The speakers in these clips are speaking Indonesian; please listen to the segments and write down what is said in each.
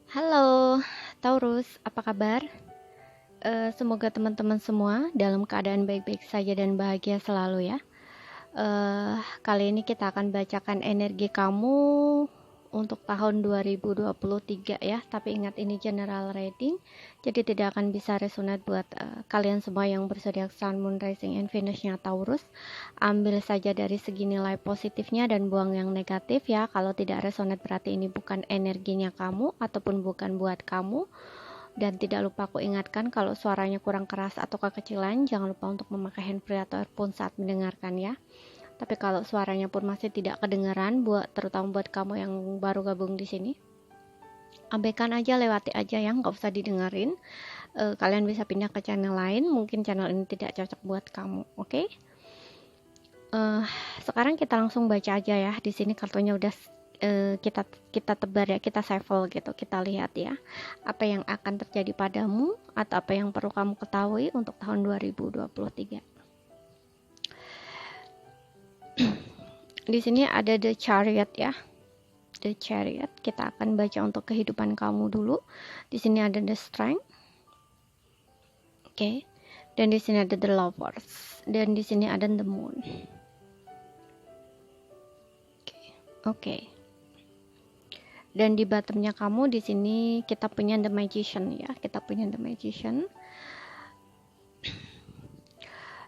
Halo, Taurus, apa kabar? Semoga teman-teman semua dalam keadaan baik-baik saja dan bahagia selalu ya. Kali ini kita akan bacakan energi kamu untuk tahun 2023 ya. Tapi ingat ini general reading, jadi tidak akan bisa resonate buat kalian semua yang berzodiak Sun, Moon, Rising, and Venus-nya Taurus. Ambil saja dari segi nilai positifnya dan buang yang negatif ya. Kalau tidak resonate berarti ini bukan energinya kamu ataupun bukan buat kamu. Dan tidak lupa aku ingatkan kalau suaranya kurang keras atau kekecilan, jangan lupa untuk memakai handfree atau earphone saat mendengarkan ya. Tapi kalau suaranya pun masih tidak kedengaran, terutama buat kamu yang baru gabung di sini, abaikan aja, lewati aja ya, nggak usah didengerin. Kalian bisa pindah ke channel lain, mungkin channel ini tidak cocok buat kamu, oke? Sekarang kita langsung baca aja ya. Di sini kartunya udah kita tebar ya, kita shuffle gitu, kita lihat ya apa yang akan terjadi padamu atau apa yang perlu kamu ketahui untuk tahun 2023. Di sini ada The Chariot ya. The Chariot, kita akan baca untuk kehidupan kamu dulu. Di sini ada The Strength. Oke. Dan di sini ada The Lovers. Dan di sini ada The Moon. Oke. Dan di bottomnya kamu di sini kita punya The Magician ya. Kita punya The Magician.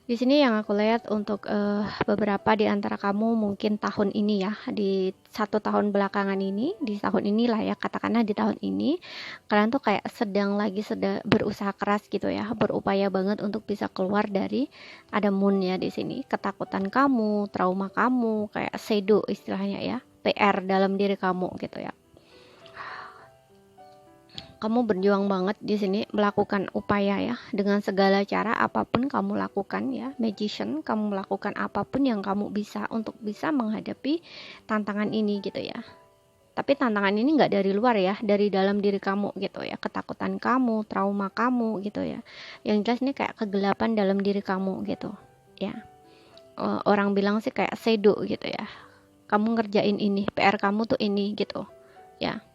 Di sini yang aku lihat untuk beberapa di antara kamu mungkin tahun ini ya, di 1 tahun belakangan ini, di tahun inilah ya, katakanlah di tahun ini, kalian tuh kayak sedang berusaha keras gitu ya, berupaya banget untuk bisa keluar dari ada moon ya di sini, ketakutan kamu, trauma kamu, kayak shadow istilahnya ya, PR dalam diri kamu gitu ya. Kamu berjuang banget di sini melakukan upaya ya, dengan segala cara apapun kamu lakukan ya, magician, kamu melakukan apapun yang kamu bisa untuk bisa menghadapi tantangan ini gitu ya. Tapi tantangan ini nggak dari luar ya, dari dalam diri kamu gitu ya, ketakutan kamu, trauma kamu gitu ya. Yang jelas ini kayak kegelapan dalam diri kamu gitu ya. Orang bilang sih kayak shadow gitu ya. Kamu ngerjain ini, PR kamu tuh ini gitu ya.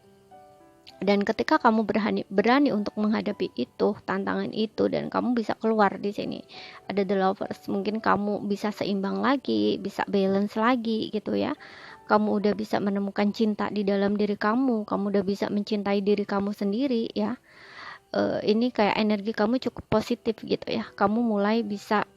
Dan ketika kamu berani untuk menghadapi itu, tantangan itu, dan kamu bisa keluar di sini, ada The Lovers, mungkin kamu bisa seimbang lagi, bisa balance lagi gitu ya. Kamu udah bisa menemukan cinta di dalam diri kamu udah bisa mencintai diri kamu sendiri ya. Ini kayak energi kamu cukup positif gitu ya. Kamu mulai bisa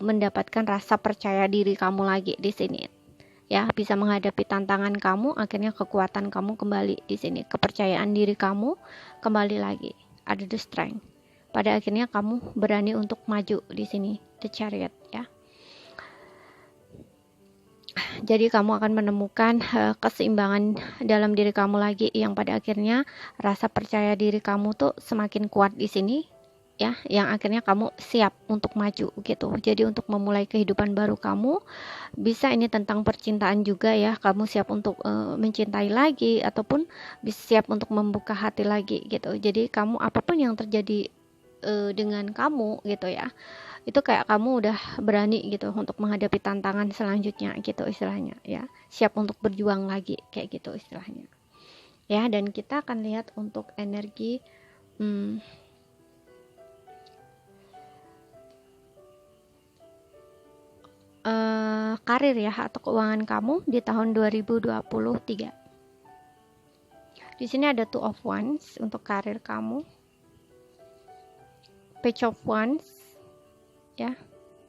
mendapatkan rasa percaya diri kamu lagi di sini ya, bisa menghadapi tantangan kamu, akhirnya kekuatan kamu kembali di sini, kepercayaan diri kamu kembali lagi, ada the strength. Pada akhirnya kamu berani untuk maju di sini, the chariot ya. Jadi kamu akan menemukan keseimbangan dalam diri kamu lagi, yang pada akhirnya rasa percaya diri kamu tuh semakin kuat di sini ya, yang akhirnya kamu siap untuk maju gitu. Jadi untuk memulai kehidupan baru kamu, bisa ini tentang percintaan juga ya, kamu siap untuk mencintai lagi ataupun bisa siap untuk membuka hati lagi gitu. Jadi kamu apapun yang terjadi dengan kamu gitu ya, itu kayak kamu udah berani gitu untuk menghadapi tantangan selanjutnya gitu istilahnya ya, siap untuk berjuang lagi kayak gitu istilahnya ya. Dan kita akan lihat untuk energi karir ya atau keuangan kamu di tahun 2023. Di sini ada Two of Wands untuk karir kamu, Page of Wands ya.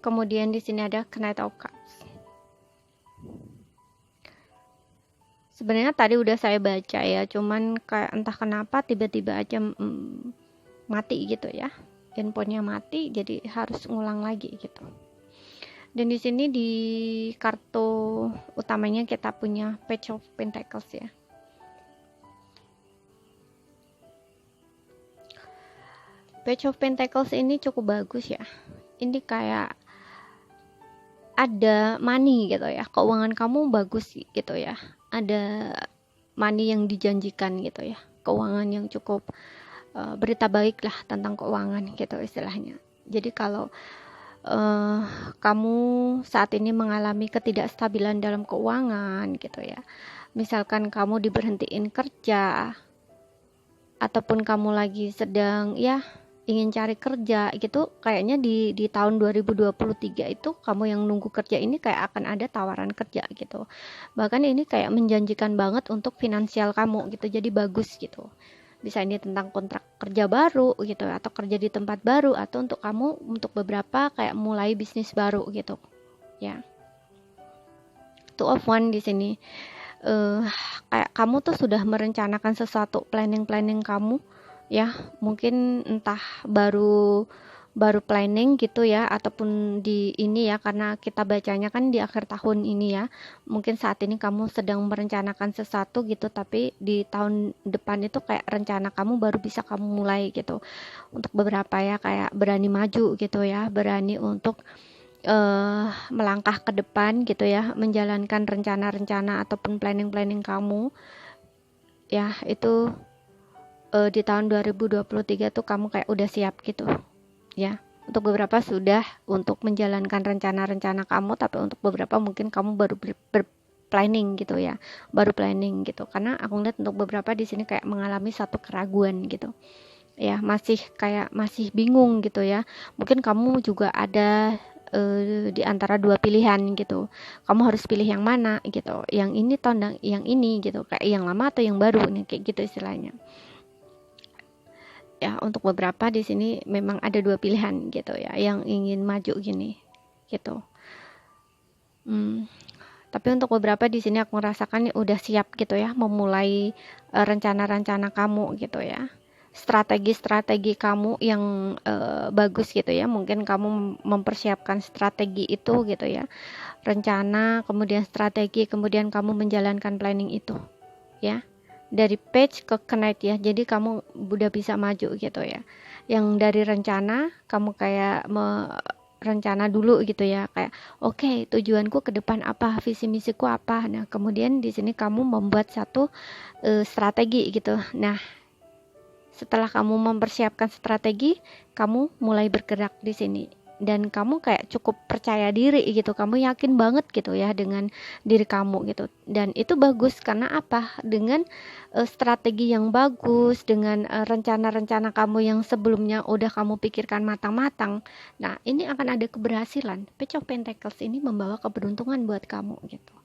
Kemudian di sini ada Knight of Cups. Sebenarnya tadi udah saya baca ya, cuman kayak entah kenapa tiba-tiba aja mati gitu ya. Handphonenya mati, jadi harus ngulang lagi gitu. Dan di sini di kartu utamanya kita punya Page of Pentacles ya. Page of Pentacles ini cukup bagus ya. Ini kayak ada money gitu ya. Keuangan kamu bagus gitu ya. Ada money yang dijanjikan gitu ya. Keuangan yang cukup berita baik lah tentang keuangan gitu istilahnya. Jadi kalau kamu saat ini mengalami ketidakstabilan dalam keuangan gitu ya, misalkan kamu diberhentiin kerja ataupun kamu lagi sedang ya ingin cari kerja gitu, kayaknya di tahun 2023 itu kamu yang nunggu kerja ini kayak akan ada tawaran kerja gitu. Bahkan ini kayak menjanjikan banget untuk finansial kamu gitu, jadi bagus gitu. Bisa ini tentang kontrak kerja baru gitu, atau kerja di tempat baru, atau untuk kamu untuk beberapa kayak mulai bisnis baru gitu ya. Two of one di sini kayak kamu tuh sudah merencanakan sesuatu, planning kamu ya, mungkin entah baru planning gitu ya, ataupun di ini ya, karena kita bacanya kan di akhir tahun ini ya, mungkin saat ini kamu sedang merencanakan sesuatu gitu, tapi di tahun depan itu kayak rencana kamu baru bisa kamu mulai gitu. Untuk beberapa ya kayak berani maju gitu ya, berani untuk melangkah ke depan gitu ya, menjalankan rencana-rencana ataupun planning kamu ya, itu di tahun 2023 tuh kamu kayak udah siap gitu ya. Untuk beberapa sudah untuk menjalankan rencana-rencana kamu, tapi untuk beberapa mungkin kamu baru planning gitu ya, baru planning gitu, karena aku lihat untuk beberapa di sini kayak mengalami satu keraguan gitu ya, masih bingung gitu ya. Mungkin kamu juga ada di antara dua pilihan gitu, kamu harus pilih yang mana gitu, yang ini atau yang ini gitu, kayak yang lama atau yang baru nih, kayak gitu istilahnya ya. Untuk beberapa di sini memang ada dua pilihan gitu ya, yang ingin maju gini gitu. Tapi untuk beberapa di sini aku merasakan udah siap gitu ya, memulai rencana-rencana kamu gitu ya, strategi kamu yang bagus gitu ya. Mungkin kamu mempersiapkan strategi itu gitu ya, rencana, kemudian strategi, kemudian kamu menjalankan planning itu ya, dari page ke connect ya. Jadi kamu udah bisa maju gitu ya. Yang dari rencana kamu kayak rencana dulu gitu ya, kayak oke, tujuanku ke depan apa, visi misiku apa. Nah kemudian di sini kamu membuat satu strategi gitu. Nah setelah kamu mempersiapkan strategi, kamu mulai bergerak di sini, dan kamu kayak cukup percaya diri gitu, kamu yakin banget gitu ya dengan diri kamu gitu. Dan itu bagus karena apa, dengan strategi yang bagus, dengan rencana-rencana kamu yang sebelumnya udah kamu pikirkan matang-matang, nah ini akan ada keberhasilan. Page of Pentacles ini membawa keberuntungan buat kamu gitu.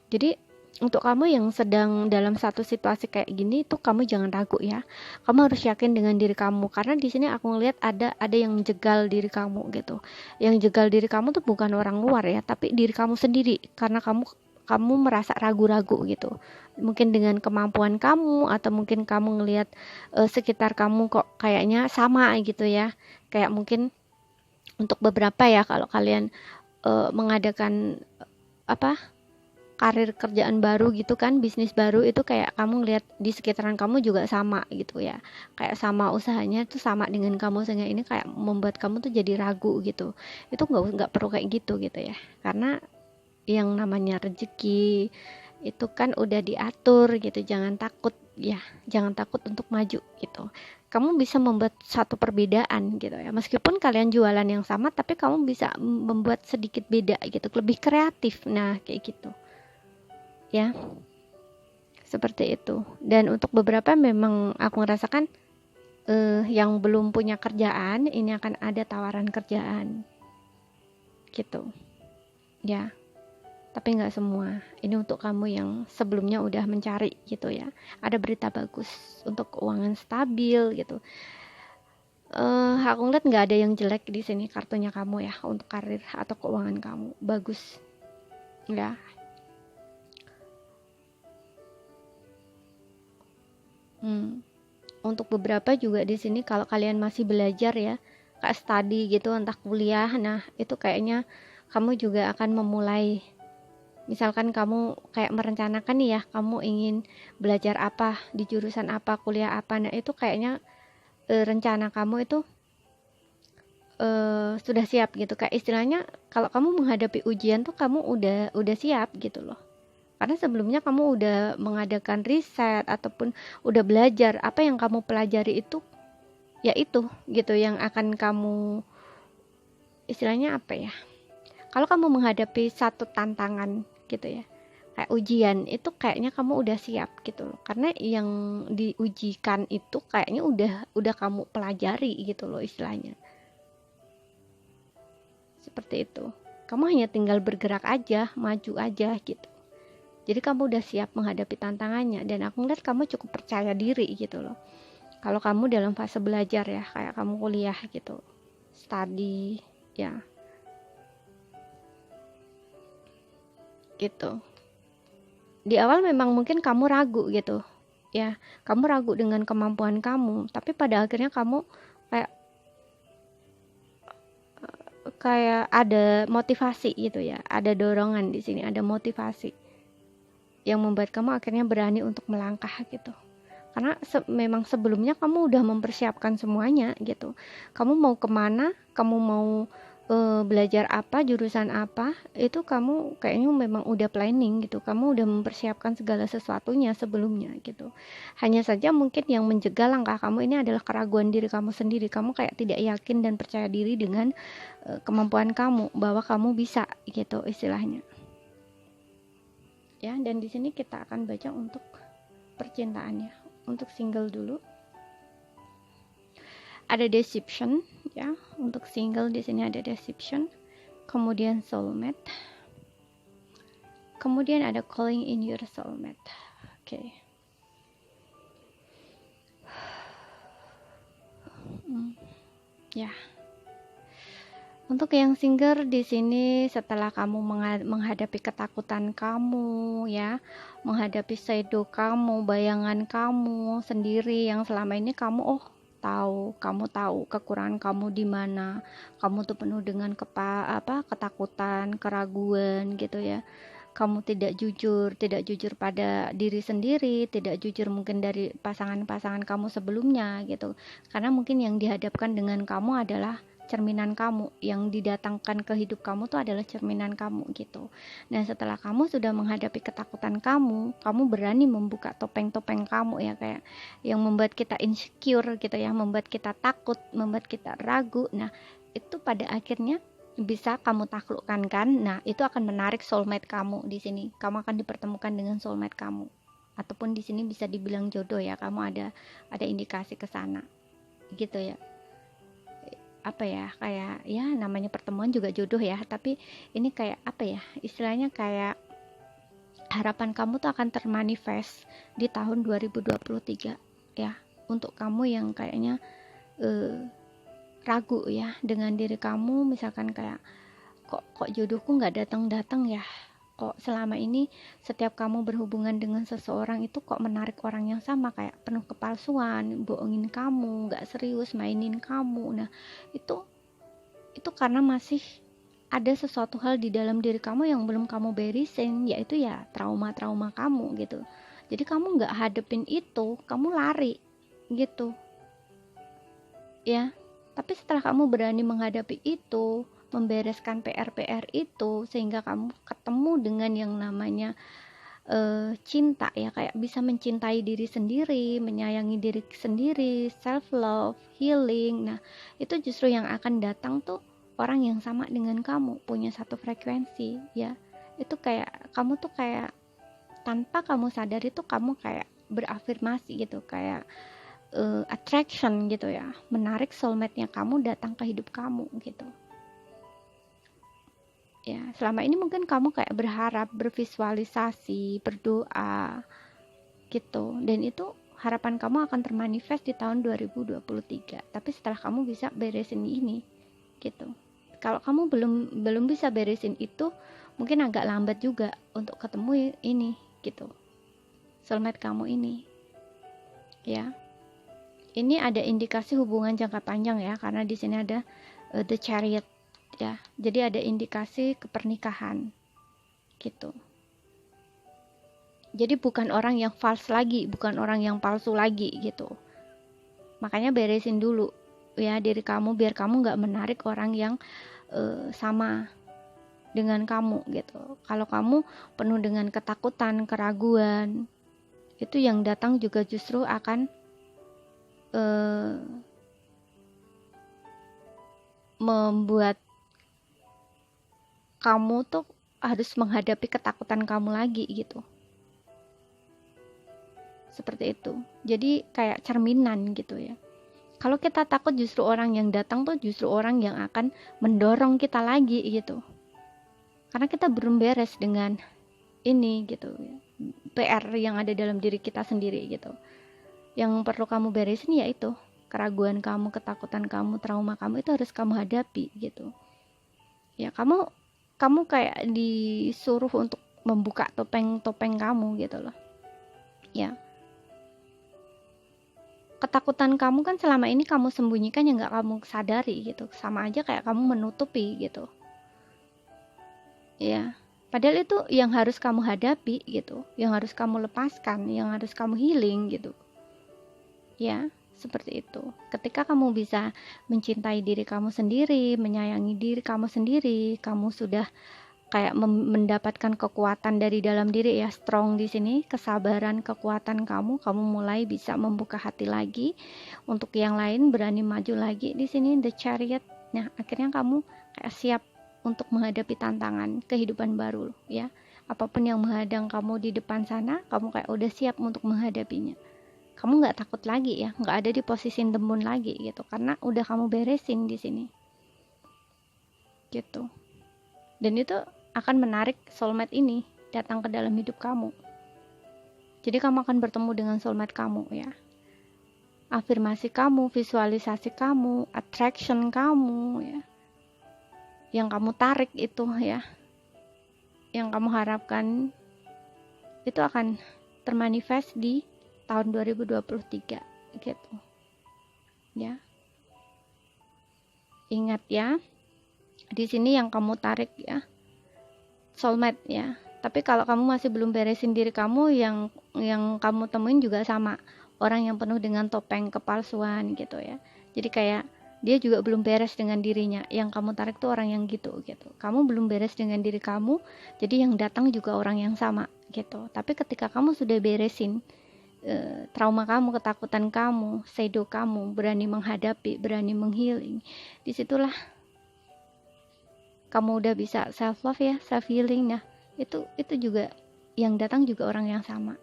Jadi untuk kamu yang sedang dalam satu situasi kayak gini tuh, kamu jangan ragu ya. Kamu harus yakin dengan diri kamu, karena di sini aku ngelihat ada yang jegal diri kamu gitu. Yang jegal diri kamu tuh bukan orang luar ya, tapi diri kamu sendiri, karena kamu merasa ragu-ragu gitu. Mungkin dengan kemampuan kamu, atau mungkin kamu ngelihat sekitar kamu kok kayaknya sama gitu ya. Kayak mungkin untuk beberapa ya, kalau kalian mengadakan karir kerjaan baru gitu kan, bisnis baru, itu kayak kamu ngeliat di sekitaran kamu juga sama gitu ya, kayak sama usahanya tuh sama dengan kamu, sehingga ini kayak membuat kamu tuh jadi ragu gitu. Itu nggak perlu kayak gitu ya, karena yang namanya rezeki itu kan udah diatur gitu. Jangan takut ya, jangan takut untuk maju gitu. Kamu bisa membuat satu perbedaan gitu ya, meskipun kalian jualan yang sama, tapi kamu bisa membuat sedikit beda gitu, lebih kreatif. Nah kayak gitu ya, seperti itu. Dan untuk beberapa memang aku merasakan yang belum punya kerjaan, ini akan ada tawaran kerjaan gitu ya, tapi nggak semua. Ini untuk kamu yang sebelumnya udah mencari gitu ya, ada berita bagus untuk keuangan stabil gitu. Aku ngeliat nggak ada yang jelek di sini kartunya kamu ya, untuk karir atau keuangan kamu bagus ya. Untuk beberapa juga di sini kalau kalian masih belajar ya, kayak study gitu, entah kuliah, nah itu kayaknya kamu juga akan memulai. Misalkan kamu kayak merencanakan nih ya, kamu ingin belajar apa, di jurusan apa, kuliah apa, nah itu kayaknya rencana kamu itu sudah siap gitu. Kayak istilahnya kalau kamu menghadapi ujian tuh kamu udah siap gitu loh. Karena sebelumnya kamu udah mengadakan riset ataupun udah belajar, apa yang kamu pelajari itu ya itu gitu yang akan kamu, istilahnya apa ya, kalau kamu menghadapi satu tantangan gitu ya, kayak ujian itu kayaknya kamu udah siap gitu loh, karena yang diujikan itu kayaknya udah kamu pelajari gitu loh istilahnya, seperti itu. Kamu hanya tinggal bergerak aja, maju aja gitu. Jadi kamu udah siap menghadapi tantangannya, dan aku ngeliat kamu cukup percaya diri gitu loh. Kalau kamu dalam fase belajar ya, kayak kamu kuliah gitu, study ya, gitu. Di awal memang mungkin kamu ragu gitu ya, kamu ragu dengan kemampuan kamu, tapi pada akhirnya kamu kayak kayak ada motivasi gitu ya, ada dorongan di sini, ada motivasi yang membuat kamu akhirnya berani untuk melangkah gitu. Karena memang sebelumnya kamu udah mempersiapkan semuanya gitu. Kamu mau kemana, kamu mau belajar apa, jurusan apa, itu kamu kayaknya memang udah planning gitu. Kamu udah mempersiapkan segala sesuatunya sebelumnya gitu. Hanya saja mungkin yang menjegal langkah kamu ini adalah keraguan diri kamu sendiri. Kamu kayak tidak yakin dan percaya diri dengan kemampuan kamu, bahwa kamu bisa gitu istilahnya. Ya, dan di sini kita akan baca untuk percintaannya. Untuk single dulu. Ada deception ya, untuk single di sini ada deception, kemudian soulmate, kemudian ada calling in your soulmate. Oke. Ya, untuk yang single di sini, setelah kamu menghadapi ketakutan kamu ya, menghadapi shadow kamu, bayangan kamu sendiri yang selama ini kamu kamu tahu kekurangan kamu di mana. Kamu tuh penuh dengan ketakutan, keraguan gitu ya. Kamu tidak jujur pada diri sendiri, tidak jujur mungkin dari pasangan-pasangan kamu sebelumnya gitu. Karena mungkin yang dihadapkan dengan kamu adalah cerminan kamu, yang didatangkan ke hidup kamu tuh adalah cerminan kamu gitu. Nah, setelah kamu sudah menghadapi ketakutan kamu berani membuka topeng-topeng kamu ya, kayak yang membuat kita insecure gitu ya, membuat kita takut, membuat kita ragu. Nah, itu pada akhirnya bisa kamu taklukkan kan. Nah, itu akan menarik soulmate kamu di sini. Kamu akan dipertemukan dengan soulmate kamu. Ataupun di sini bisa dibilang jodoh ya, kamu ada indikasi ke sana. Gitu ya. Apa ya, kayak ya namanya pertemuan juga jodoh ya, tapi ini kayak apa ya, istilahnya kayak harapan kamu tuh akan termanifest di tahun 2023 ya, untuk kamu yang kayaknya ragu ya dengan diri kamu, misalkan kayak kok jodohku nggak datang ya, kok selama ini setiap kamu berhubungan dengan seseorang itu kok menarik orang yang sama, kayak penuh kepalsuan, bohongin kamu, nggak serius, mainin kamu. Nah, itu karena masih ada sesuatu hal di dalam diri kamu yang belum kamu beresin, yaitu ya trauma-trauma kamu gitu. Jadi kamu nggak hadepin itu, kamu lari gitu ya. Tapi setelah kamu berani menghadapi itu, membereskan PR-PR itu, sehingga kamu ketemu dengan yang namanya cinta ya, kayak bisa mencintai diri sendiri, menyayangi diri sendiri, self love, healing. Nah, itu justru yang akan datang tuh orang yang sama dengan kamu, punya satu frekuensi ya. Itu kayak kamu tuh kayak tanpa kamu sadari tuh kamu kayak berafirmasi gitu, kayak attraction gitu ya, menarik soulmate-nya kamu datang ke hidup kamu gitu ya. Selama ini mungkin kamu kayak berharap, bervisualisasi, berdoa gitu, dan itu harapan kamu akan termanifest di tahun 2023. Tapi setelah kamu bisa beresin ini gitu. Kalau kamu belum bisa beresin itu, mungkin agak lambat juga untuk ketemu ini gitu, soulmate kamu ini ya. Ini ada indikasi hubungan jangka panjang ya, karena di sini ada the chariot ya. Jadi ada indikasi kepernikahan gitu. Jadi bukan orang yang false lagi, bukan orang yang palsu lagi gitu. Makanya beresin dulu ya diri kamu, biar kamu nggak menarik orang yang sama dengan kamu gitu. Kalau kamu penuh dengan ketakutan, keraguan, itu yang datang juga justru akan membuat kamu tuh harus menghadapi ketakutan kamu lagi gitu. Seperti itu. Jadi kayak cerminan gitu ya. Kalau kita takut, justru orang yang datang tuh justru orang yang akan mendorong kita lagi gitu. Karena kita belum beres dengan ini gitu ya. PR yang ada dalam diri kita sendiri gitu. Yang perlu kamu beresin yaitu keraguan kamu, ketakutan kamu, trauma kamu, itu harus kamu hadapi gitu. Ya, kamu kayak disuruh untuk membuka topeng-topeng kamu gitu loh. Ya. Ketakutan kamu kan selama ini kamu sembunyikan yang gak kamu sadari gitu. Sama aja kayak kamu menutupi gitu. Ya. Padahal itu yang harus kamu hadapi gitu. Yang harus kamu lepaskan, yang harus kamu healing gitu. Ya, seperti itu. Ketika kamu bisa mencintai diri kamu sendiri, menyayangi diri kamu sendiri, kamu sudah kayak mendapatkan kekuatan dari dalam diri ya, strong di sini, kesabaran, kekuatan kamu mulai bisa membuka hati lagi untuk yang lain, berani maju lagi di sini, the chariot. Nah, akhirnya kamu kayak siap untuk menghadapi tantangan kehidupan baru ya. Apapun yang menghadang kamu di depan sana, kamu kayak udah siap untuk menghadapinya. Kamu nggak takut lagi ya, nggak ada di posisi dembun lagi gitu, karena udah kamu beresin di sini gitu. Dan itu akan menarik soulmate ini datang ke dalam hidup kamu. Jadi kamu akan bertemu dengan soulmate kamu ya. Afirmasi kamu, visualisasi kamu, attraction kamu ya, yang kamu tarik itu ya, yang kamu harapkan itu akan termanifest di tahun 2023 gitu ya. Ingat ya, di sini yang kamu tarik ya soulmate ya. Tapi kalau kamu masih belum beresin diri kamu, yang kamu temuin juga sama orang yang penuh dengan topeng kepalsuan gitu ya. Jadi kayak dia juga belum beres dengan dirinya. Yang kamu tarik tuh orang yang gitu. Kamu belum beres dengan diri kamu, jadi yang datang juga orang yang sama gitu. Tapi ketika kamu sudah beresin trauma kamu, ketakutan kamu, shadow kamu, berani menghadapi, berani menghealing, disitulah kamu udah bisa self love ya, self healing. Nah, itu juga yang datang juga orang yang sama.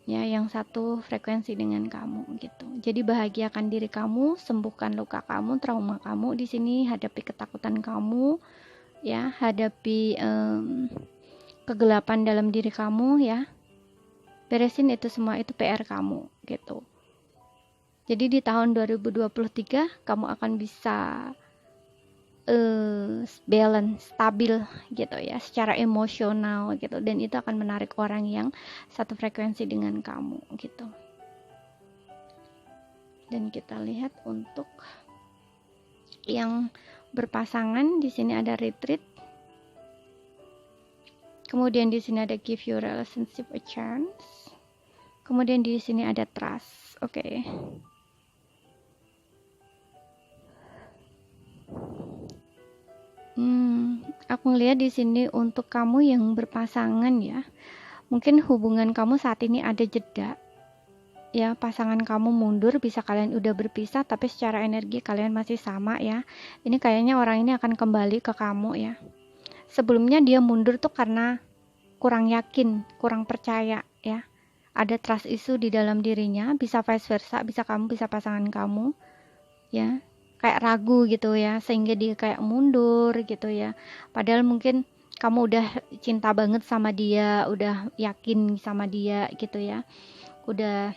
Ya, yang satu frekuensi dengan kamu gitu. Jadi bahagiakan diri kamu, sembuhkan luka kamu, trauma kamu di sini, hadapi ketakutan kamu, ya, hadapi kegelapan dalam diri kamu ya. Beresin itu semua, itu PR kamu gitu. Jadi di tahun 2023 kamu akan bisa balance, stabil gitu ya, secara emosional gitu, dan itu akan menarik orang yang satu frekuensi dengan kamu gitu. Dan kita lihat untuk yang berpasangan, di sini ada retreat, kemudian di sini ada give your relationship a chance, kemudian di sini ada trust. Oke. Aku ngeliat di sini untuk kamu yang berpasangan ya, mungkin hubungan kamu saat ini ada jeda ya, pasangan kamu mundur, bisa kalian udah berpisah tapi secara energi kalian masih sama ya. Ini kayaknya orang ini akan kembali ke kamu ya. Sebelumnya dia mundur tuh karena kurang yakin, kurang percaya ya, ada trust issue di dalam dirinya, bisa vice versa, bisa kamu, bisa pasangan kamu ya, kayak ragu gitu ya, sehingga dia kayak mundur gitu ya. Padahal mungkin kamu udah cinta banget sama dia, udah yakin sama dia gitu ya, udah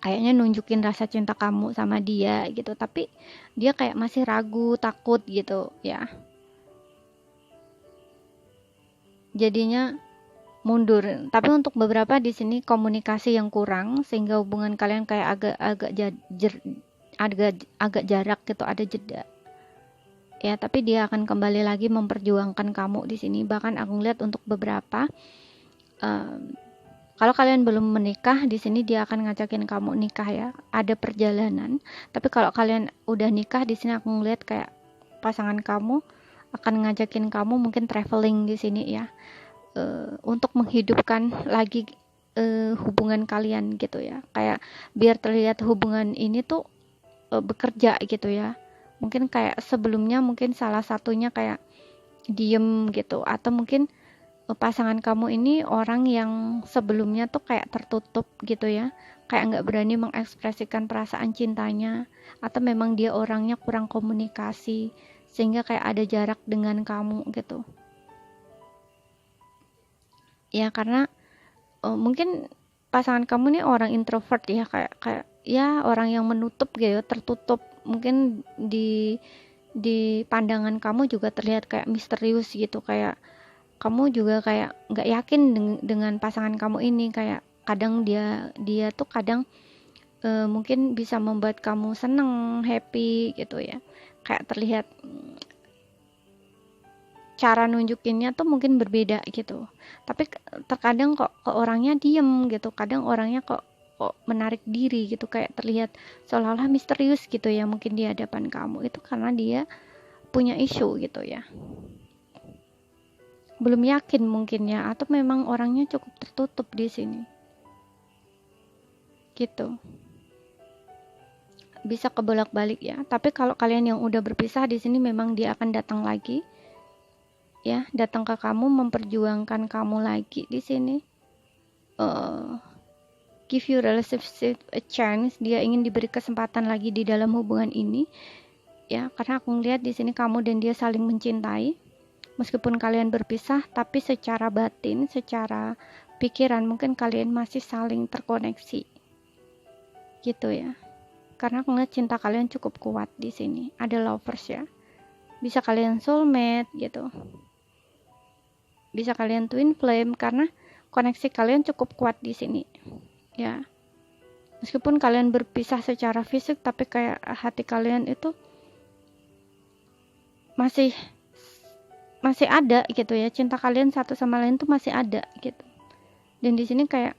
kayaknya nunjukin rasa cinta kamu sama dia gitu, tapi dia kayak masih ragu, takut gitu ya, jadinya mundur. Tapi untuk beberapa di sini komunikasi yang kurang, sehingga hubungan kalian kayak agak jarak gitu, ada jeda ya. Tapi dia akan kembali lagi memperjuangkan kamu di sini. Bahkan aku lihat untuk beberapa kalau kalian belum menikah, di sini dia akan ngajakin kamu nikah ya, ada perjalanan. Tapi kalau kalian udah nikah, di sini aku ngeliat kayak pasangan kamu akan ngajakin kamu mungkin traveling di sini ya, untuk menghidupkan lagi hubungan kalian gitu ya, kayak biar terlihat hubungan ini tuh bekerja gitu ya. Mungkin kayak sebelumnya, mungkin salah satunya kayak diem gitu, atau mungkin pasangan kamu ini orang yang sebelumnya tuh kayak tertutup gitu ya, kayak nggak berani mengekspresikan perasaan cintanya, atau memang dia orangnya kurang komunikasi sehingga kayak ada jarak dengan kamu gitu ya. Karena mungkin pasangan kamu nih orang introvert ya, kayak kayak ya orang yang menutup gitu, tertutup. Mungkin di pandangan kamu juga terlihat kayak misterius gitu, kayak kamu juga kayak nggak yakin dengan pasangan kamu ini. Kayak kadang dia dia tuh kadang mungkin bisa membuat kamu seneng, happy gitu ya, kayak terlihat cara nunjukinnya tuh mungkin berbeda gitu, tapi terkadang kok orangnya diem gitu, kadang orangnya kok kok menarik diri gitu, kayak terlihat seolah-olah misterius gitu ya mungkin di hadapan kamu. Itu karena dia punya isu gitu ya, belum yakin mungkin ya, atau memang orangnya cukup tertutup di sini gitu. Bisa kebolak-balik ya, tapi kalau kalian yang udah berpisah di sini memang dia akan datang lagi ya, datang ke kamu, memperjuangkan kamu lagi di sini. Give you relationship a chance, dia ingin diberi kesempatan lagi di dalam hubungan ini ya, karena aku ngeliat di sini kamu dan dia saling mencintai. Meskipun kalian berpisah, tapi secara batin, secara pikiran mungkin kalian masih saling terkoneksi gitu ya. Karena aku ngeliat cinta kalian cukup kuat di sini, ada lovers ya, bisa kalian soulmate gitu, bisa kalian twin flame, karena koneksi kalian cukup kuat di sini ya. Meskipun kalian berpisah secara fisik, tapi kayak hati kalian itu masih masih ada gitu ya, cinta kalian satu sama lain tuh masih ada gitu. Dan di sini kayak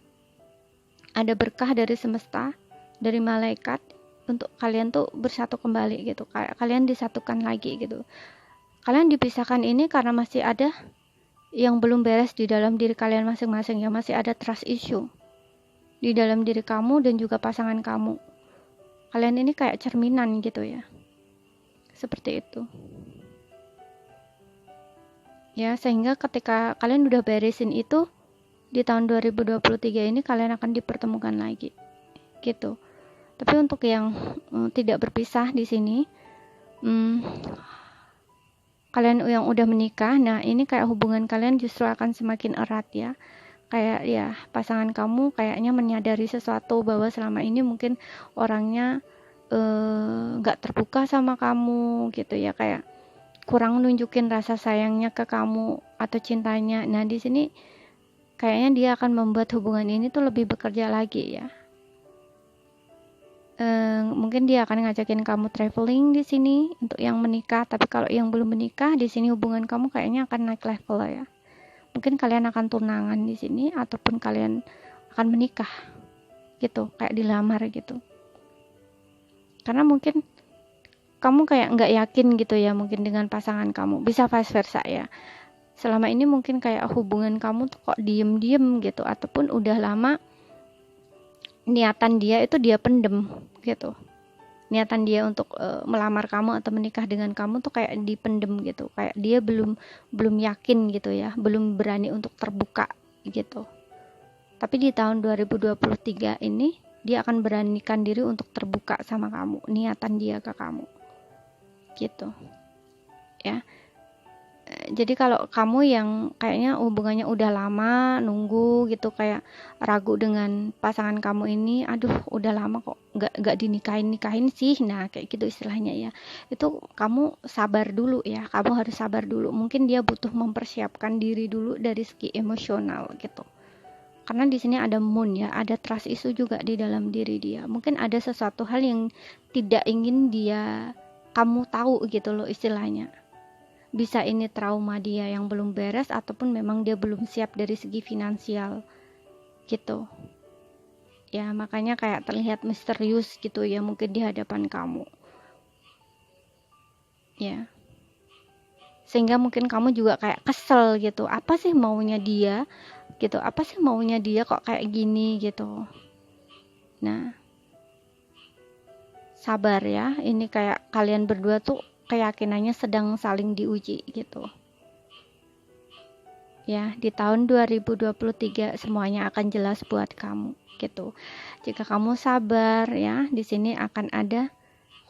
ada berkah dari semesta, dari malaikat untuk kalian tuh bersatu kembali gitu, kayak kalian disatukan lagi gitu. Kalian dipisahkan ini karena masih ada yang belum beres di dalam diri kalian masing-masing ya, masih ada trust issue di dalam diri kamu dan juga pasangan kamu. Kalian ini kayak cerminan gitu ya, seperti itu ya. Sehingga ketika kalian udah beresin itu di tahun 2023 ini, kalian akan dipertemukan lagi gitu. Tapi untuk yang tidak berpisah di sini, kalian yang udah menikah, nah ini kayak hubungan kalian justru akan semakin erat ya. Kayak ya pasangan kamu kayaknya menyadari sesuatu, bahwa selama ini mungkin orangnya nggak terbuka sama kamu gitu ya, kayak kurang nunjukin rasa sayangnya ke kamu atau cintanya. Nah di sini kayaknya dia akan membuat hubungan ini tuh lebih bekerja lagi ya. Mungkin dia akan ngajakin kamu traveling di sini untuk yang menikah. Tapi kalau yang belum menikah, di sini hubungan kamu kayaknya akan naik level ya. Mungkin kalian akan tunangan di sini, ataupun kalian akan menikah gitu, kayak dilamar gitu. Karena mungkin kamu kayak nggak yakin gitu ya mungkin dengan pasangan kamu, bisa vice versa ya. Selama ini mungkin kayak hubungan kamu tuh kok diem-diem gitu, ataupun udah lama niatan dia itu dia pendem gitu. Niatan dia untuk melamar kamu atau menikah dengan kamu tuh kayak dipendem gitu, kayak dia belum yakin gitu ya, belum berani untuk terbuka gitu. Tapi di tahun 2023 ini dia akan beranikan diri untuk terbuka sama kamu, niatan dia ke kamu gitu ya. Jadi kalau kamu yang kayaknya hubungannya udah lama nunggu gitu, kayak ragu dengan pasangan kamu ini, aduh udah lama kok nggak dinikahin sih, nah kayak gitu istilahnya ya, itu kamu sabar dulu ya, kamu harus sabar dulu. Mungkin dia butuh mempersiapkan diri dulu dari segi emosional gitu, karena di sini ada moon ya, ada trust issue juga di dalam diri dia. Mungkin ada sesuatu hal yang tidak ingin kamu tahu gitu loh istilahnya. Bisa ini trauma dia yang belum beres, ataupun memang dia belum siap dari segi finansial gitu ya. Makanya kayak terlihat misterius gitu ya mungkin di hadapan kamu ya. Sehingga mungkin kamu juga kayak kesel gitu, apa sih maunya dia gitu, apa sih maunya dia kok kayak gini gitu. Nah sabar ya, ini kayak kalian berdua tuh keyakinannya sedang saling diuji gitu. ya. Di tahun 2023 semuanya akan jelas buat kamu gitu. Jika kamu sabar ya, di sini akan ada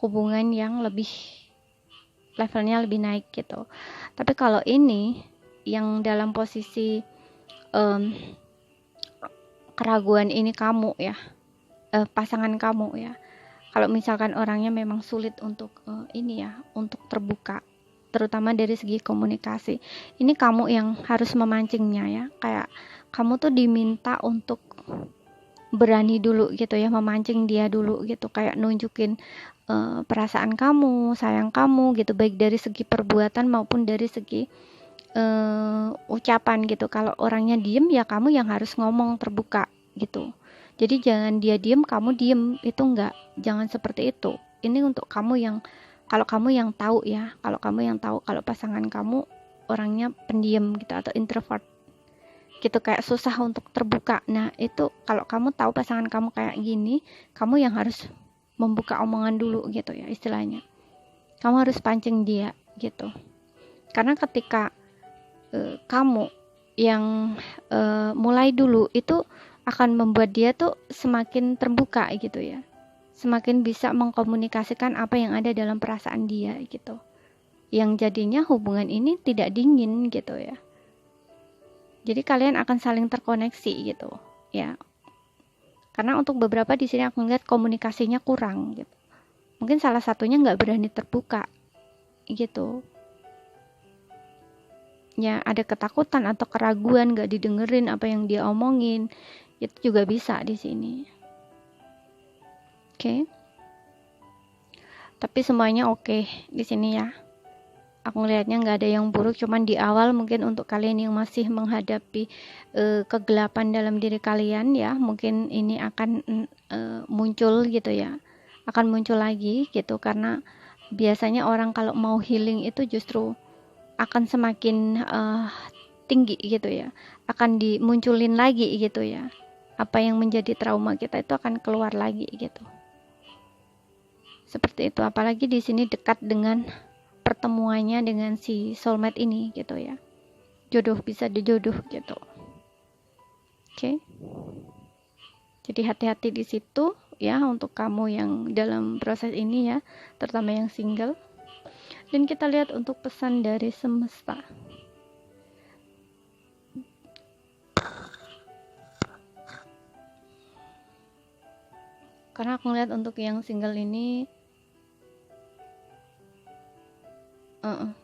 hubungan yang levelnya lebih naik gitu. Tapi kalau ini yang dalam posisi keraguan ini kamu ya, pasangan kamu ya. Kalau misalkan orangnya memang sulit untuk untuk terbuka, terutama dari segi komunikasi, ini kamu yang harus memancingnya ya. Kayak kamu tuh diminta untuk berani dulu gitu ya, memancing dia dulu gitu, kayak nunjukin perasaan kamu, sayang kamu gitu, baik dari segi perbuatan maupun dari segi ucapan gitu. Kalau orangnya diem ya kamu yang harus ngomong terbuka gitu. Jadi jangan dia diem kamu diem, itu enggak, jangan seperti itu. Ini untuk kamu yang, kalau kamu yang tahu ya, kalau pasangan kamu orangnya pendiam gitu atau introvert gitu, kayak susah untuk terbuka. Nah itu kalau kamu tahu pasangan kamu kayak gini, kamu yang harus membuka omongan dulu gitu ya istilahnya. Kamu harus pancing dia gitu. Karena ketika kamu yang mulai dulu, itu akan membuat dia tuh semakin terbuka gitu ya, semakin bisa mengkomunikasikan apa yang ada dalam perasaan dia gitu, yang jadinya hubungan ini tidak dingin gitu ya. Jadi kalian akan saling terkoneksi gitu ya. Karena untuk beberapa di sini aku ngeliat komunikasinya kurang gitu, mungkin salah satunya nggak berani terbuka gitu ya, ada ketakutan atau keraguan, nggak didengerin apa yang dia omongin, itu juga bisa di sini. Oke. Tapi semuanya oke di sini ya. Aku ngelihatnya nggak ada yang buruk, cuman di awal mungkin untuk kalian yang masih menghadapi kegelapan dalam diri kalian ya, mungkin ini akan muncul gitu ya, akan muncul lagi gitu, karena biasanya orang kalau mau healing itu justru akan semakin tinggi gitu ya, akan dimunculin lagi gitu ya, apa yang menjadi trauma kita itu akan keluar lagi gitu, seperti itu. Apalagi di sini dekat dengan pertemuannya dengan si soulmate ini gitu ya, jodoh, bisa dijodoh gitu. Oke. Jadi hati-hati di situ ya untuk kamu yang dalam proses ini ya, terutama yang single. Dan kita lihat untuk pesan dari semesta. Karena aku ngeliat untuk yang single ini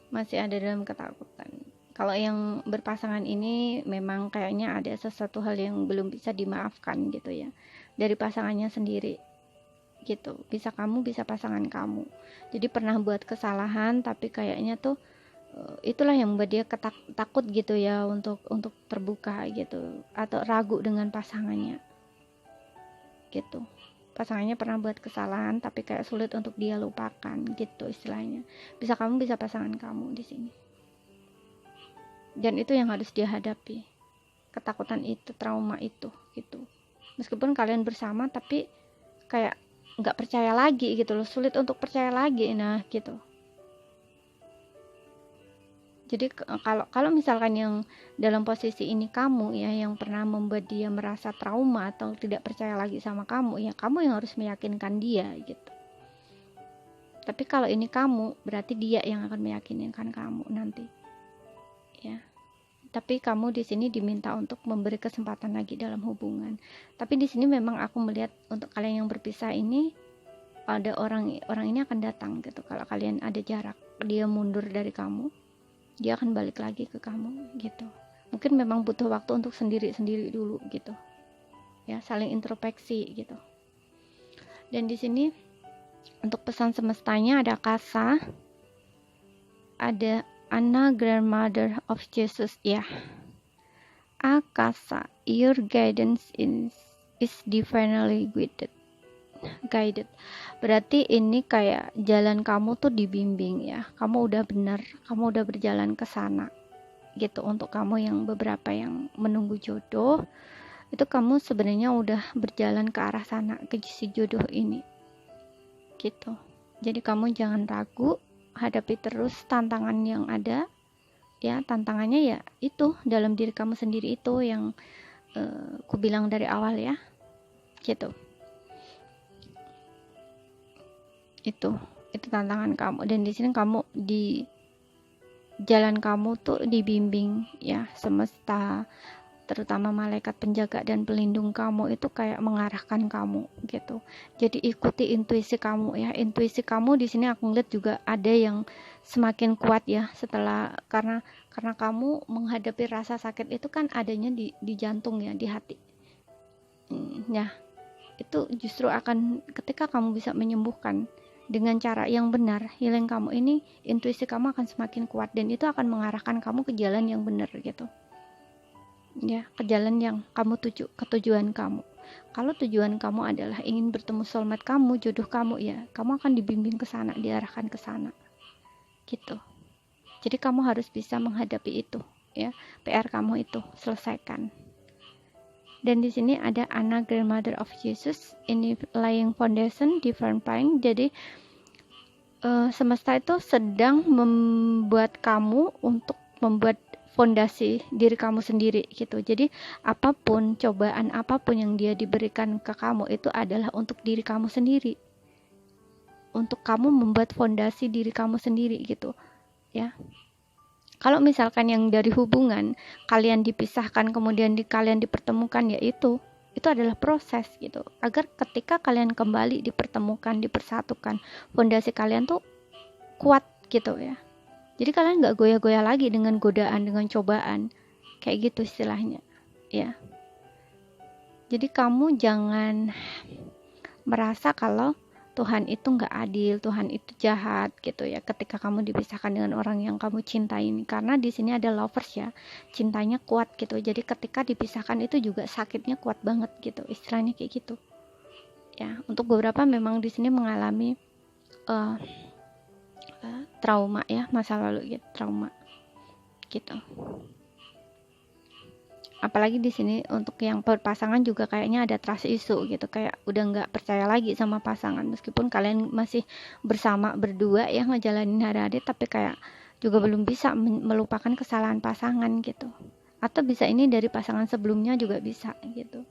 masih ada dalam ketakutan. Kalau yang berpasangan ini memang kayaknya ada sesuatu hal yang belum bisa dimaafkan gitu ya, dari pasangannya sendiri gitu. Bisa kamu, bisa pasangan kamu. Jadi pernah buat kesalahan, tapi kayaknya tuh itulah yang membuat dia takut gitu ya untuk terbuka gitu, atau ragu dengan pasangannya gitu. Pasangannya pernah buat kesalahan tapi kayak sulit untuk dia lupakan gitu istilahnya. Bisa kamu, bisa pasangan kamu di sini. Dan itu yang harus dia hadapi. Ketakutan itu, trauma itu gitu. Meskipun kalian bersama tapi kayak nggak percaya lagi gitu loh, sulit untuk percaya lagi, nah gitu. Jadi kalau misalkan yang dalam posisi ini kamu ya, yang pernah membuat dia merasa trauma atau tidak percaya lagi sama kamu, ya kamu yang harus meyakinkan dia gitu. Tapi kalau ini kamu, berarti dia yang akan meyakinkan kamu nanti ya. Tapi kamu di sini diminta untuk memberi kesempatan lagi dalam hubungan. Tapi di sini memang aku melihat untuk kalian yang berpisah ini, ada orang ini akan datang gitu. Kalau kalian ada jarak, dia mundur dari kamu, dia akan balik lagi ke kamu gitu. Mungkin memang butuh waktu untuk sendiri dulu gitu ya, saling introspeksi gitu. Dan di sini untuk pesan semestanya ada Kasa, ada Anna, Grandmother of Jesus ya. Akasa, your guidance is divinely guided. Berarti ini kayak jalan kamu tuh dibimbing ya, kamu udah benar, kamu udah berjalan ke sana gitu. Untuk kamu yang beberapa yang menunggu jodoh, itu kamu sebenarnya udah berjalan ke arah sana, ke si jodoh ini gitu. Jadi kamu jangan ragu, hadapi terus tantangan yang ada, Ya, tantangannya ya itu dalam diri kamu sendiri, itu yang ku bilang dari awal ya, gitu. Itu tantangan kamu, dan di sini kamu di jalan kamu tuh dibimbing ya semesta, terutama malaikat penjaga dan pelindung kamu itu kayak mengarahkan kamu gitu. Jadi ikuti intuisi kamu ya. Intuisi kamu di sini aku ngeliat juga ada yang semakin kuat ya setelah, karena kamu menghadapi rasa sakit itu kan adanya di jantung ya, di hati. Ya, itu justru akan ketika kamu bisa menyembuhkan dengan cara yang benar, healing kamu ini, intuisi kamu akan semakin kuat dan itu akan mengarahkan kamu ke jalan yang benar gitu. Ya, ke jalan yang kamu tuju, ke tujuan kamu. Kalau tujuan kamu adalah ingin bertemu soulmate kamu, jodoh kamu, ya kamu akan dibimbing ke sana, diarahkan ke sana gitu. Jadi kamu harus bisa menghadapi itu ya, PR kamu itu selesaikan. Dan di sini ada Anna, Grandmother of Jesus, ini laying foundation, divine plan. Jadi semesta itu sedang membuat kamu untuk membuat fondasi diri kamu sendiri gitu. Jadi apapun, cobaan apapun yang dia diberikan ke kamu itu adalah untuk diri kamu sendiri, untuk kamu membuat fondasi diri kamu sendiri gitu ya. Kalau misalkan yang dari hubungan kalian dipisahkan kemudian kalian dipertemukan, ya itu adalah proses gitu, agar ketika kalian kembali dipertemukan, dipersatukan, fondasi kalian tuh kuat gitu ya. Jadi kalian nggak goyah-goyah lagi dengan godaan, dengan cobaan, kayak gitu istilahnya ya. Jadi kamu jangan merasa kalau Tuhan itu nggak adil, Tuhan itu jahat gitu ya, ketika kamu dipisahkan dengan orang yang kamu cintai ini. Karena di sini ada lovers ya, cintanya kuat gitu. Jadi ketika dipisahkan itu juga sakitnya kuat banget gitu, istilahnya kayak gitu ya. Untuk beberapa memang di sini mengalami trauma ya, masa lalu gitu, trauma gitu. Apalagi di sini untuk yang pasangan juga kayaknya ada trust issue gitu, kayak udah nggak percaya lagi sama pasangan, meskipun kalian masih bersama berdua ya ngejalanin hari-hari, tapi kayak juga belum bisa melupakan kesalahan pasangan gitu. Atau bisa ini dari pasangan sebelumnya juga bisa gitu,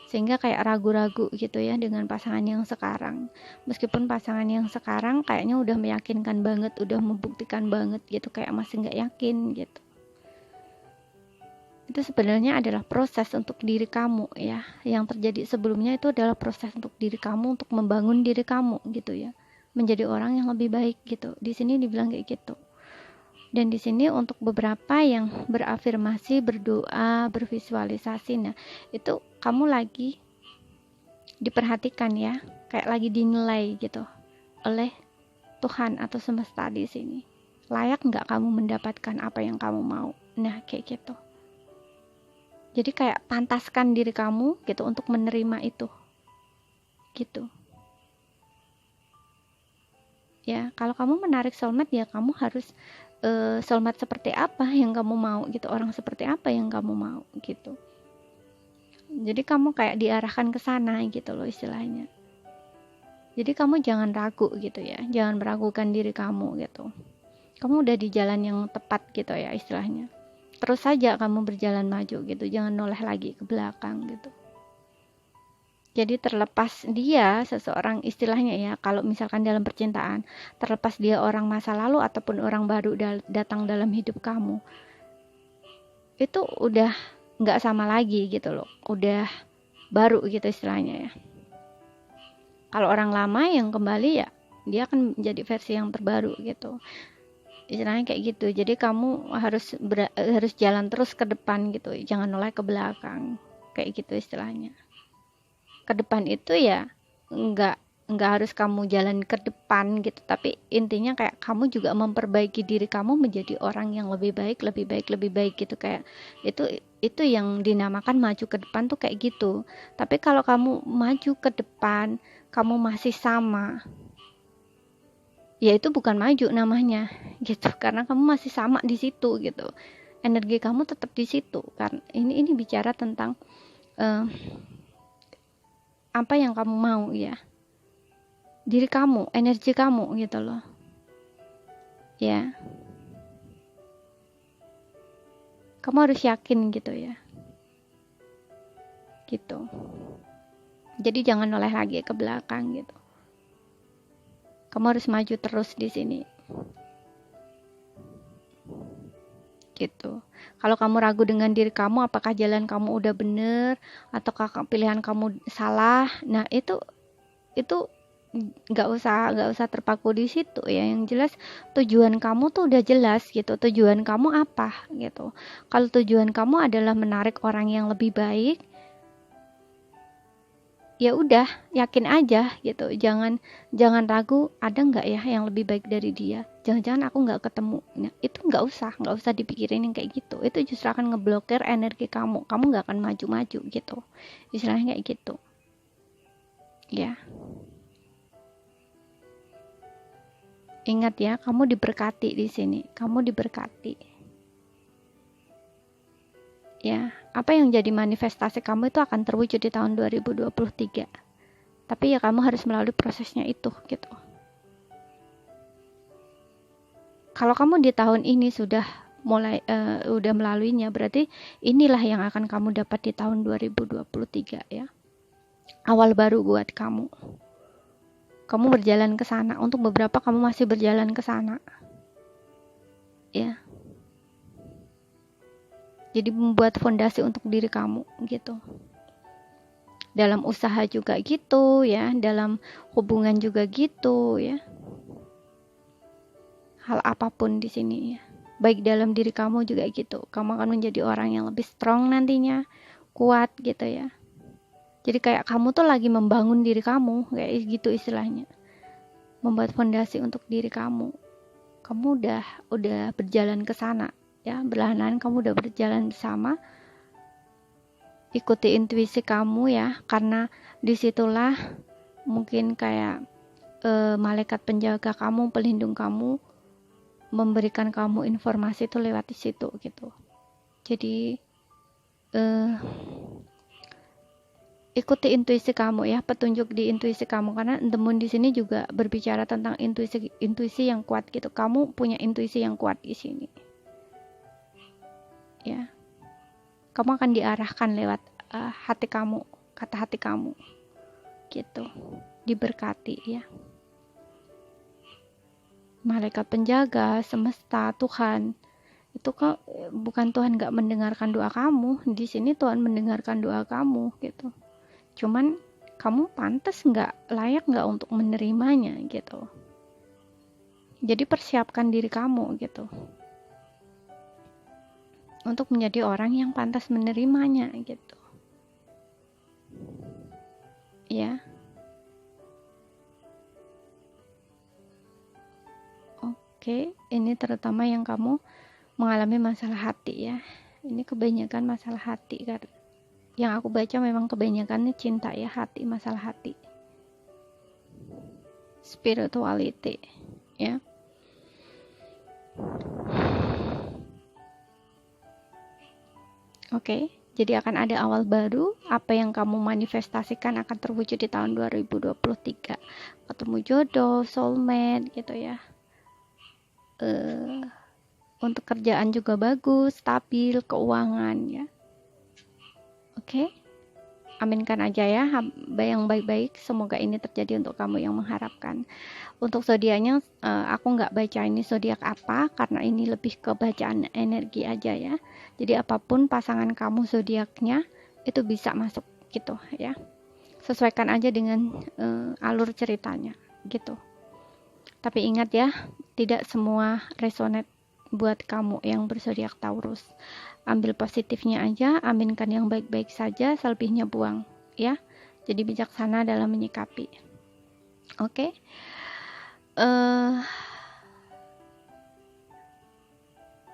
sehingga kayak ragu-ragu gitu ya dengan pasangan yang sekarang, meskipun pasangan yang sekarang kayaknya udah meyakinkan banget, udah membuktikan banget gitu, kayak masih nggak yakin gitu. Itu sebenarnya adalah proses untuk diri kamu ya. Yang terjadi sebelumnya itu adalah proses untuk diri kamu, untuk membangun diri kamu gitu ya, menjadi orang yang lebih baik gitu. Di sini dibilang kayak gitu. Dan di sini untuk beberapa yang berafirmasi, berdoa, bervisualisasi, nah itu kamu lagi diperhatikan ya, kayak lagi dinilai gitu oleh Tuhan atau semesta di sini. Layak nggak kamu mendapatkan apa yang kamu mau? Nah kayak gitu. Jadi kayak pantaskan diri kamu gitu untuk menerima itu gitu ya. Kalau kamu menarik soulmate, ya kamu harus soulmate seperti apa yang kamu mau gitu, orang seperti apa yang kamu mau gitu. Jadi kamu kayak diarahkan ke sana gitu loh istilahnya. Jadi kamu jangan ragu gitu ya, jangan meragukan diri kamu gitu. Kamu udah di jalan yang tepat gitu ya istilahnya. Terus saja kamu berjalan maju gitu, jangan noleh lagi ke belakang gitu. Jadi terlepas dia seseorang, istilahnya ya, kalau misalkan dalam percintaan, terlepas dia orang masa lalu ataupun orang baru datang dalam hidup kamu, itu udah nggak sama lagi gitu loh, udah baru gitu istilahnya ya. Kalau orang lama yang kembali, ya dia akan menjadi versi yang terbaru gitu, istilahnya kayak gitu. Jadi kamu harus jalan terus ke depan gitu, jangan noleh ke belakang, kayak gitu istilahnya. Ke depan itu ya nggak harus kamu jalan ke depan gitu, tapi intinya kayak kamu juga memperbaiki diri kamu menjadi orang yang lebih baik, lebih baik, lebih baik gitu. Kayak itu yang dinamakan maju ke depan tuh kayak gitu. Tapi kalau kamu maju ke depan kamu masih sama, ya itu bukan maju namanya gitu, karena kamu masih sama di situ gitu, energi kamu tetap di situ. Karena ini bicara tentang apa yang kamu mau ya, diri kamu, energi kamu gitu loh ya. Kamu harus yakin gitu ya. Gitu. Jadi jangan noleh lagi ke belakang gitu. Kamu harus maju terus di sini. Gitu. Kalau kamu ragu dengan diri kamu, apakah jalan kamu udah bener ataukah pilihan kamu salah, nah itu nggak usah terpaku di situ ya. Yang jelas tujuan kamu tuh udah jelas gitu. Tujuan kamu apa gitu. Kalau tujuan kamu adalah menarik orang yang lebih baik, ya udah yakin aja gitu. Jangan ragu, ada nggak ya yang lebih baik dari dia, jangan-jangan aku nggak ketemu. Nah, itu nggak usah dipikirin yang kayak gitu. Itu justru akan ngeblokir energi kamu nggak akan maju-maju gitu, istilahnya kayak gitu ya. Ingat ya, kamu diberkati di sini, kamu diberkati ya. Apa yang jadi manifestasi kamu itu akan terwujud di tahun 2023. Tapi ya kamu harus melalui prosesnya itu gitu. Kalau kamu di tahun ini sudah udah melaluinya, berarti inilah yang akan kamu dapat di tahun 2023 ya. Awal baru buat kamu. Kamu berjalan ke sana. Untuk beberapa kamu masih berjalan ke sana. Ya. Jadi membuat fondasi untuk diri kamu gitu. Dalam usaha juga gitu ya, dalam hubungan juga gitu ya. Hal apapun di sini ya. Baik dalam diri kamu juga gitu. Kamu akan menjadi orang yang lebih strong nantinya, kuat gitu ya. Jadi kayak kamu tuh lagi membangun diri kamu, kayak gitu istilahnya. Membuat fondasi untuk diri kamu. Kamu udah berjalan ke sana ya, perlahan-lahan kamu udah berjalan bersama. Ikuti intuisi kamu ya, karena disitulah mungkin kayak malaikat penjaga kamu, pelindung kamu, memberikan kamu informasi itu lewat di situ gitu. Jadi ikuti intuisi kamu ya, petunjuk di intuisi kamu, karena The Moon di sini juga berbicara tentang intuisi yang kuat gitu. Kamu punya intuisi yang kuat di sini ya. Kamu akan diarahkan lewat hati kamu, kata hati kamu gitu. Diberkati ya. Malaikat penjaga, semesta, Tuhan itu kok bukan Tuhan gak mendengarkan doa kamu. Di sini Tuhan mendengarkan doa kamu gitu. Cuman kamu pantas nggak, layak nggak untuk menerimanya gitu. Jadi persiapkan diri kamu gitu untuk menjadi orang yang pantas menerimanya gitu ya. Oke, ini terutama yang kamu mengalami masalah hati ya. Ini kebanyakan masalah hati kan. Yang aku baca memang kebanyakannya cinta ya, hati, masalah hati. Spirituality ya. Oke, jadi akan ada awal baru. Apa yang kamu manifestasikan akan terwujud di tahun 2023. Ketemu jodoh, soulmate gitu ya. Untuk kerjaan juga bagus, stabil, keuangan ya. Oke, aminkan aja ya, yang baik-baik. Semoga ini terjadi untuk kamu yang mengharapkan. Untuk zodiaknya aku nggak baca ini zodiak apa, karena ini lebih ke bacaan energi aja ya. Jadi apapun pasangan kamu zodiaknya itu bisa masuk gitu ya. Sesuaikan aja dengan alur ceritanya gitu. Tapi ingat ya, tidak semua resonate buat kamu yang berzodiak Taurus. Ambil positifnya aja, aminkan yang baik-baik saja, selebihnya buang ya. Jadi bijaksana dalam menyikapi. Oke.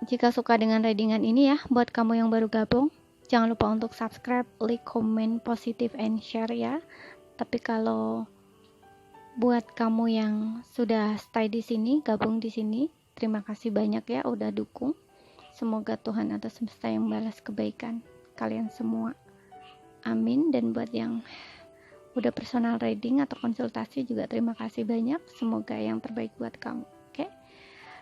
Jika suka dengan readingan ini ya, buat kamu yang baru gabung, jangan lupa untuk subscribe, like, comment, positive, and share ya. Tapi kalau buat kamu yang sudah stay di sini, gabung di sini, terima kasih banyak ya udah dukung. Semoga Tuhan atas semesta yang balas kebaikan kalian semua. Amin. Dan buat yang udah personal reading atau konsultasi juga terima kasih banyak. Semoga yang terbaik buat kamu. Oke.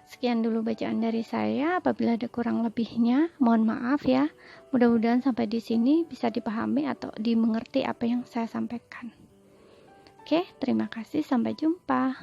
Sekian dulu bacaan dari saya. Apabila ada kurang lebihnya, mohon maaf ya. Mudah-mudahan sampai di sini bisa dipahami atau dimengerti apa yang saya sampaikan. Oke, terima kasih. Sampai jumpa.